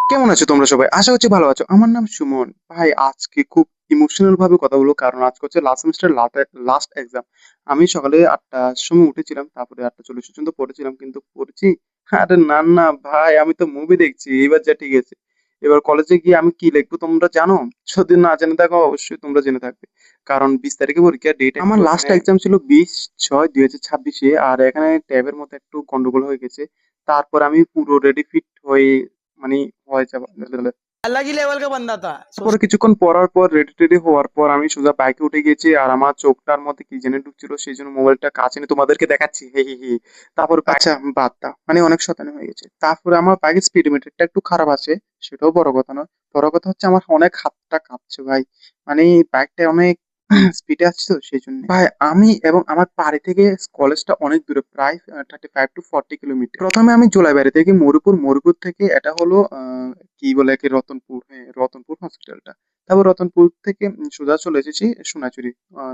কেমন আছো তোমরা সবাই? আশা করছি ভালো আছো। আমার নাম সুমন। ভাই আজকে খুব ইমোশনাল ভাবে কথা বলবো, কারণ আজকে হচ্ছে লাস্ট সেমিস্টার লাস্ট এক্সাম। আমি সকালে ৮টার সময় উঠেছিলাম, তারপরে ৮টা ৪০ পর্যন্ত পড়েছিলাম, কিন্তু পড়েছি। আরে না না ভাই, আমি তো মুভি দেখছি। এবার যা ঠিক আছে, এবার কলেজে গিয়ে আমি কি লিখবো তোমরা জানো? যদি না জেনে থাকো অবশ্যই তোমরা জেনে থাকবে, কারণ 20 তারিখে পরীক্ষার ডেট। আমার লাস্ট এক্সাম ছিল 20/6/2026, আর এখানে ট্যাবের মধ্যে একটু গন্ডগোল হয়ে গেছে। তারপর আমি পুরো রেডি ফিট হয়ে মানে হয়ে যাবে। अलग ही लेवल का बंदा था তারপরে কিছুক্ষণ পড়ার পর রেডি টেডি হওয়ার পর আমি সোজা বাইকে উঠে গেছি, আর আমার চোখটার মধ্যে কি জেনে ঢুকছিল, সেই জন্য মোবাইলটা কাছে নিয়ে তোমাদেরকে দেখাচ্ছি। হে হি হি। তারপর আচ্ছা বাদ দাও, মানে অনেক শতানি হয়ে গেছে। তারপরে আমার বাইকের স্পিডোমিটারটা একটু খারাপ আছে, সেটাও বড় কথা নয়। বড় কথা হচ্ছে আমার অনেক হাতটা কাঁপছে ভাই, মানে বাইকটা অনেক স্পিডে আছে, তো সেই জন্য ভাই আমি এবং আমার বাড়ি থেকে কলেজটা অনেক দূরে, প্রায় 35 to 40 কিলোমিটার। প্রথমে আমি জোলাইবাড়ি থেকে মরুপুর থেকে এটা হলো কি বলে কি রতনপুর, হ্যাঁ রতনপুর হসপিটালটা। তারপর রতনপুর থেকে সোজা চলে এসেছি সোনাচুরি,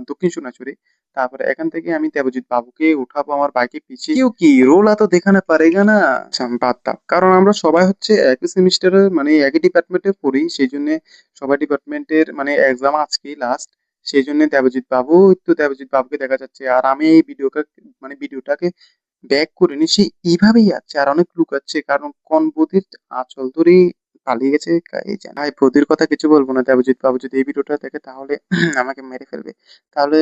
দক্ষিণ সোনাচুরি। তারপরে এখান থেকে আমি দেবজিৎ বাবুকে উঠাবো আমার বাইকে পিছিয়ে। কেউ কি রোলা তো দেখানো পারেগা না। আচ্ছা, বাদ দাও, কারণ আমরা সবাই হচ্ছে একই সেমিস্টারে, মানে একই ডিপার্টমেন্টে পড়ি, সেই জন্য সবাই ডিপার্টমেন্টের মানে এক্সাম আজকেই লাস্ট। সেই জন্য দেবজিৎ বাবুকে দেখা যাচ্ছে, আর আমি এই ভিডিওটাকে ব্যাক করে নি, সে এইভাবেই আছে আর অনেক লুকাচ্ছে, কারণ কোন বদির আঁচল ধরে পালিয়ে গেছে এই জানে। ভাই বদির কথা কিছু বলবো না, দেবজিৎ বাবু যদি এই ভিডিওটা দেখে তাহলে আমাকে মেরে ফেলবে। তাহলে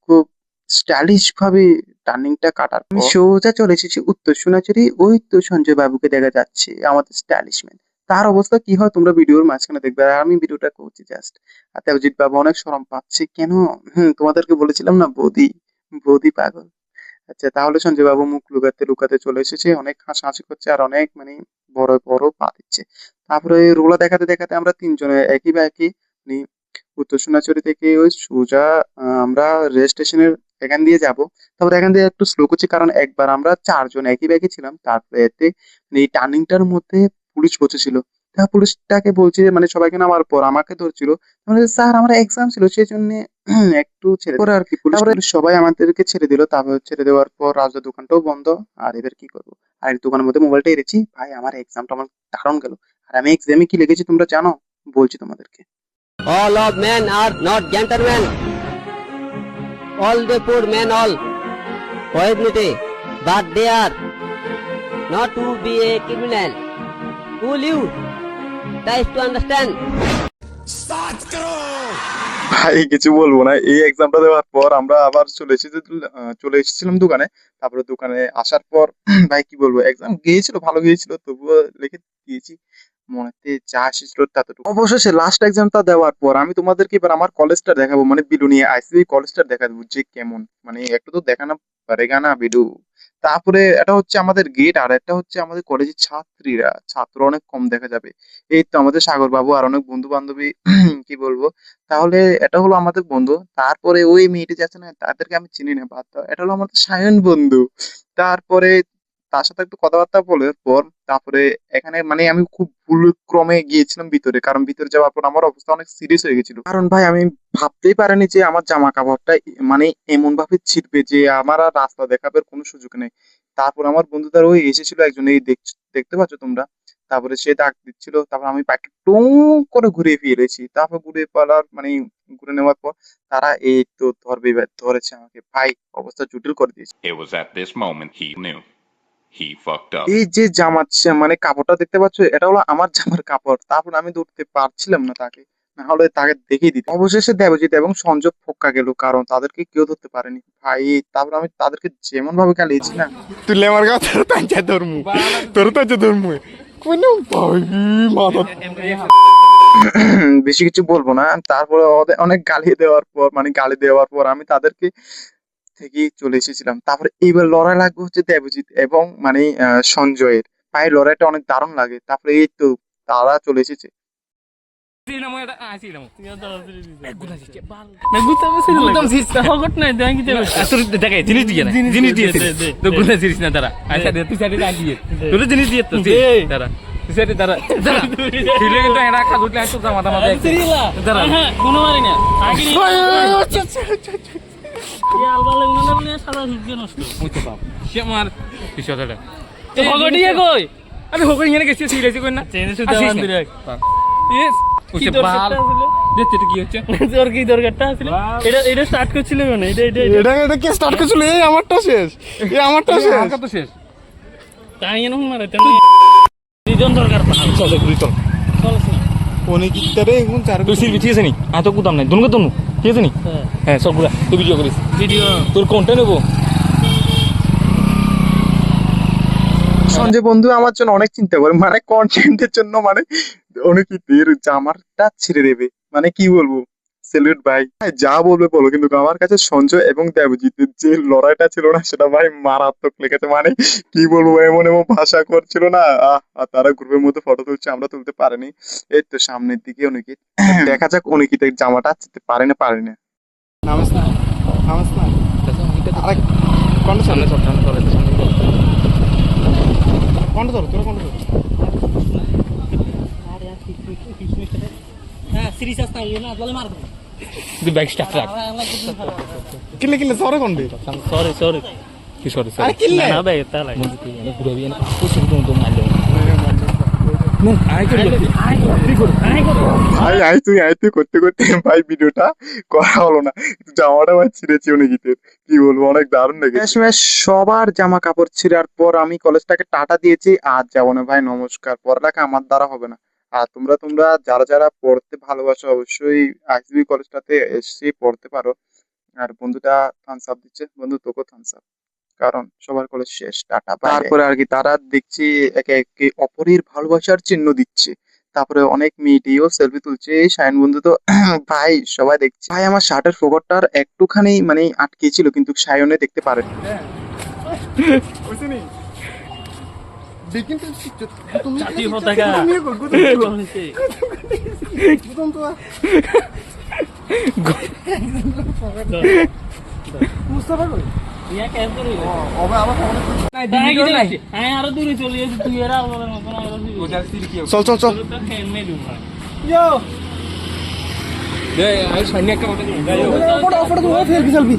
খুব স্টাইলিশ ভাবে টার্নিংটা কাটার পর আমি সোজা চলে এসেছি উত্তর সোনাচুরি। ওই তো সঞ্জয় বাবুকে দেখা যাচ্ছে, আমাদের স্টাইলিশ ম্যান। তার অবস্থা কি হয় তোমরা ভিডিওর মাঝখানে দেখবে, আর আমি ভিডিওটা করছি জাস্ট। আর দেবজিৎ বাবু অনেক শরম পাচ্ছে কেন? তোমাদেরকে বলেছিলাম না, বৌদি বৌদি পাগল। আচ্ছা, তাহলে সঞ্জয় বাবু মুখ লুকাতে লুকাতে চলে এসেছে, অনেক হাসাহাসি করছে আর অনেক মানে বড় বড় পা দিচ্ছে। তারপরে রোলা দেখাতে দেখাতে আমরা তিনজনে একই বাইকে মানে উত্তর সোনাচুরি থেকে ওই সোজা আমরা রেল স্টেশনের এখান দিয়ে যাব। তারপরে এখান দিয়ে একটু স্লো করছি, কারণ একবার আমরা চারজন একই বাইকে ছিলাম, তারপরে এতে মানে এই টার্নিংটার মধ্যে পুলিশ বসেছিল। তা পুলিশটাকে বলছি যে, মানে সবাইকে নামার পর আমাকে ধরছিল, মানে স্যার আমার এক্সাম ছিল সেই জন্য একটু ছেড়ে পরে আর কি পুলিশ সবাই আমাদেরকে ছেড়ে দিল। তারপর ছেড়ে দেওয়ার পর রাজা দোকানটাও বন্ধ। আর এবার কি করবো, আর এই দোকানের মধ্যে মোবাইলটা এড়েছি। ভাই আমার এক্সামটা আমার দারুণ গেল। আর আমি এক্সামে কি লিখেছি তোমরা জানো? বলছি তোমাদেরকে। All of men are not gentlemen. All the poor men all poverty, but they are not to be a criminal. Will you try to understand? ভাই কিছু বলবো না, এই এক্সামটা দেওয়ার পর আমরা আবার চলে এসেছিলাম দোকানে। তারপরে দোকানে আসার পর ভাই কি বলবো, এক্সাম গিয়েছিল, ভালো গিয়েছিল, তবুও লিখে দিয়েছি। মনেতে যা এসেছিল ততটুকু। অবশেষে লাস্ট এক্সামটা দেওয়ার পর আমি তোমাদেরকে এবার আমার কলেজটা দেখাবো, মানে বিলুনিয়া আইসিবি কলেজটা দেখাবো যে কেমন, মানে একটু তো দেখানো পারেগা না বিডু। তারপরে এটা হচ্ছে আমাদের গেট, আর একটা হচ্ছে আমাদের কলেজের ছাত্র অনেক কম দেখা যাবে। এই তো আমাদের সাগর বাবু আর অনেক বন্ধু বান্ধবী কি বলবো। তাহলে এটা হলো আমাদের বন্ধু। তারপরে ওই মেয়েটি যাচ্ছে না, তাদেরকে আমি চিনি না, বাদ দাও। এটা হলো আমাদের সায়ন বন্ধু। তারপরে তার সাথে একটু কথাবার্তা বলার পর তারপরে এখানে মানে আমি খুব ভুল ক্রমে গিয়েছিলাম ভিতরে, কারণ ভিতরে যাওয়ার পর আমার অবস্থা অনেক সিরিয়াস হয়ে গেছিল, কারণ ভাই আমি ভাবতেই পারিনি যে আমার জামা কাপড়টা মানে এমন ভাবে ছিটবে যে আমার আর রাস্তা দেখাবার কোনো সুযোগ নেই। তারপর আমার বন্ধুদের ওই এসেছিল একজন, এই দেখতে পাচ্ছ তোমরা। তারপরে সে ডাক দিচ্ছিল, তারপর আমি বাইকটা টুং করে ঘুরিয়ে ফিরেছি। তারপর ঘুরে নেওয়ার পর তারা এই তো ধরেছে আমাকে। ভাই অবস্থা জটিল করে দিয়েছে। It was at this moment he knew he fucked up. এই যে মানে কাপড়টা দেখতে পাচ্ছ, এটা হলো আমার জামার কাপড়। তারপর আমি ধরতে পারছিলাম না তাকে, না হলে তাকে দেখিয়ে দিতে। অবশেষে দেবজিৎ এবং সঞ্জয় ফক্কা গেল, কারণ তাদেরকে কেউ ধরতে পারেনি ভাই। তারপর আমি তাদেরকে যেমন ভাবে গালিয়েছি না, তুই লেমার গা তোর তাঞ্চা ধর্মু তোর তাঞ্চা ধর্মু কোনো ভাই মাথা বেশি কিছু বলবো না। তারপরে ওদের অনেক গালি দেওয়ার পর আমি তাদেরকে থেকে চলে এসেছিলাম। তারপরে এইবার লড়াই লাগবে হচ্ছে দেবজিৎ এবং সঞ্জয়ের। ভাই লড়াইটা অনেক দারুণ লাগে। তারপরে এই তো তারা চলে এসেছে। अरे हो गई গেছে সিরিয়াস কই না চেঞ্জ শুধু বান্ধি রাখ ইয়েস কি দরকারটা ছিল দেখতে তো কি হচ্ছে তোর কি দরকারটা ছিল এটা স্টার্ট করছিল মানে এটা কে স্টার্ট করছিল? এই আমারটা শেষ, এই আমারটা শেষ, আমার তো শেষ তাই এনে মারে তেন দুজন দরকার চল ঘুরি চল চলছ না অনেক ইত্যারে এখন চার তুই সিল ঠিক আছে নি আ তো কুদাম নাই দুনকে তুনু ঠিক আছে নি হ্যাঁ সব ঘুরা তুই ভিডিও করিস ভিডিও তোর কন্টেন্ট নেবো সঞ্জয় বন্ধু আমার জন্য অনেক চিন্তা করে, মানে কন্টেন্টের জন্য, মানে অনেক এর জামাটা ছিঁড়ে দেবে, মানে কি বলবো। সেলুট ভাই, ভাই যা বলবে বলো, কিন্তু আমার কাছে সঞ্জয় এবং দেবজিতের যে লড়াইটা ছিল না, সেটা ভাই মারাত্মক লেগেছে। মানে কি বলবো, এমন এমন ভাষা করছিল না। আর তারা গ্রুপের মধ্যে ফটো তুলছে, আমরা তুলতে পারিনি। এই তো সামনের দিকে অনিকিত, দেখা যাক অনিকিতের জামাটা চিনতে পারে না পারে না। নামাজ না আরে কোনটা সামনে সব টান করে কোনটা ধর তোরা কোনটা ধর হ্যাঁ সিরিয়াস আসতা না বলে মার দে তুই ব্যাক স্টাফ রাখ কিলে সরে কোনটা সরি সরি কি সরি আরে কিলে না ভাই তা লাগে ঘুরাবি না কুসুম তো মারলে আই তুই করতে করতে ভাই ভিডিওটা করা হলো না, জামাটা ভাই ছিঁড়েছি অনিকিতের। কি বলবো, অনেক দারুণ লেগেছে। সবার জামা কাপড় ছিঁড়ার পর আমি কলেজটাকে টাটা দিয়েছি, আর যাবো না ভাই, নমস্কার। পড়ালেখা আমার দ্বারা হবে না। আর তোমরা যারা পড়তে ভালোবাসো, অবশ্যই আইসিবি কলেজটাতে এসে পড়তে পারো। আর বন্ধুটা থামস আপ দিচ্ছে, বন্ধু তোকেও থামস আপ, কারণ সবার কলেজ শেষ, টাটা। তারপরে আর কি তারা দেখছি একে একে অপরের ভালোবাসার চিহ্ন দিচ্ছে। তারপরে অনেক মেয়েটিও সেলফি তুলছে। এই শাইন বন্ধু তো ভাই সবাই দেখছে। ভাই আমার শার্টের পকেটটার একটুখানি মানে আটকে ছিল, কিন্তু সায়নে দেখতে পারেনি। দেখেন তো জাতি পতাকা মুস্তাফা কই ইয়া কেন করি ওবে আবার নাই আয় আরো দূরে চলে যাচ্ছি তুই এরা বলার মত না এরা ওজার সিল কি চল চল চল তো খেলনে দিও না ইয়ো দে আই সামনে একটা ফটো দিই ফটো তো সেলফি সেলফি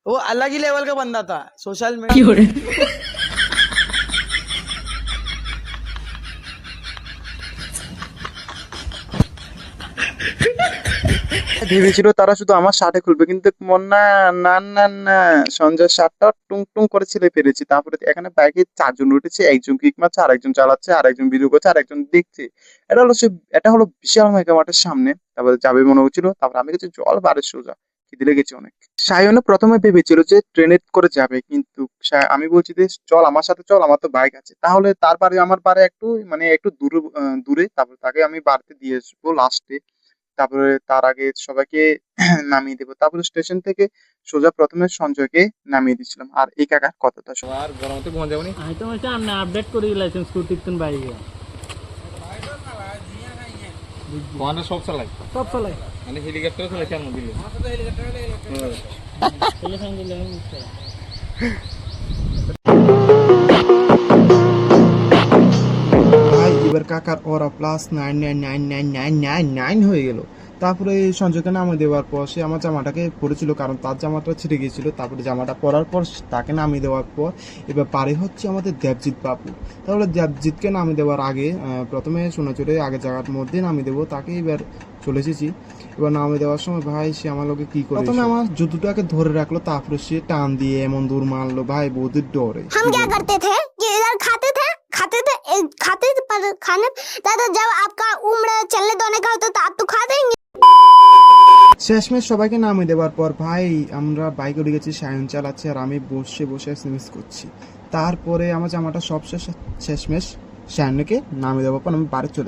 वो अलग ही लेवल का बंदा था सोशल मीडिया। ভেবেছিল তারা শুধু আমার শার্টে খুলবে, কিন্তু না না না না, সঞ্জয় শার্টটা টুং টুং করে ছিলে ফেলেছি। তারপরে এখানে বাইকে 4 জন উঠেছে, একজন কিক মারছে, আরেকজন চালাচ্ছে, আরেকজন ভিডিও করছে, আরেকজন দেখছে। এটা হলো বিশাল মেগা মার্টের সামনে। তারপরে যাবে মনে হচ্ছিল, তারপরে আমি কাছে জল বাড়ে সোজা, খিদে লেগেছে অনেক। সায়নে প্রথমে ভেবেছিল যে ট্রেনে করে যাবে, কিন্তু আমি বলছি যে চল আমার সাথে চল, আমার তো বাইক আছে। তাহলে তারপরে আমার বাড়ি একটু দূরে, তারপরে তাকে আমি বাড়িতে দিয়ে আসবো লাস্টে। তারপরে তার আগে সবাইকে নামিয়ে দেবো। তারপরে স্টেশন থেকে সোজা প্রথমে সঞ্জয়কে নামিয়ে দিচ্ছিলাম। আর এই কাকার কথাটা শোনো। আর গরমতে ঘুমা যাবনি আমি তো মানে আমি আপডেট করি লাইসেন্স করতে তিন বাইকে কোয়ানা সব চালাই মানে হেলিকপ্টার চালাই কেন দিলে ভাই এবার কাকার ওরা প্লাস 9999999 হয়ে গেল। তারপরে সঞ্জয়কে নামিয়ে দেওয়ার পর সে আমার জামাটাকে পরেছিল, কারণ তার জামাটা ছিঁড়ে গিয়েছিল। তারপরে জামাটা পরার পর তাকে নামিয়ে দেওয়ার পর এবার পারে হচ্ছে আমাদের দেবজিৎ বাবু। তাহলে দেবজিৎকে নামিয়ে দেওয়ার আগে প্রথমে সোনাচুরে আগে জায়গার মধ্যে নামিয়ে দেবো তাকে। এবার চলে এসেছি। এবার নামিয়ে দেওয়ার সময় ভাই সে আমার লোকে কি করে, প্রথমে আমার জুতোটাকে ধরে রাখলো, তারপরে সে টান দিয়ে এমন দূর মারলো ভাই, বহুদের ডরে। हम क्या करते थे कि इधर खाते थे पर खाने दादा जब आपका उम्र चलने दोने का होता तो आप तो खाते ही नहीं। শেষমেশ সবাইকে নামিয়ে দেওয়ার পর ভাই আমরা বাইকে উঠে গেছি, সায়ন চালাচ্ছে আর আমি বসে বসে এসএমএস করছি। তারপরে আমার জামাটা সব শেষমেশ সায়নকে নামিয়ে দেওয়ার পর আমি বাড়ি চলে